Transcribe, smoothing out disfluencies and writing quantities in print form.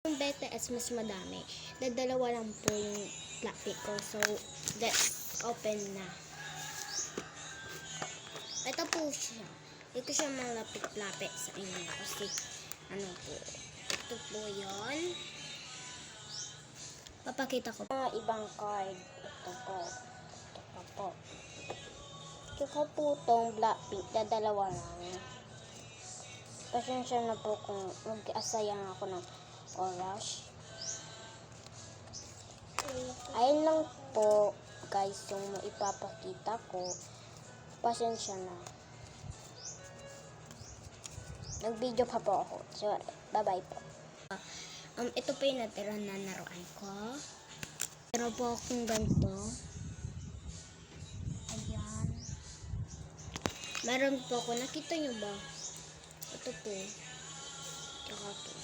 Yung BTS mas madami. Dalawa lang po yung Blackpink ko. So, let's open na. Ito po siya. Ito siya malapit-lapit sa inyo. Kasi, ano po. Ito po yun. Papakita ko mga ibang card. Ito po. Ito pa po. Ito po itong Blackpink. Dalawa lang. Pasensya na po kung mag-asayang ako ng oras. Ayun lang po guys yung maipapakita ko. Pasensya na. Nag-video pa po ako. Sorry. Bye-bye po. Ito po yung natira na naroan ko. Meron po akong ganito. Ayan. Meron po ako. Nakita nyo ba? Ito po. Tsaka ito.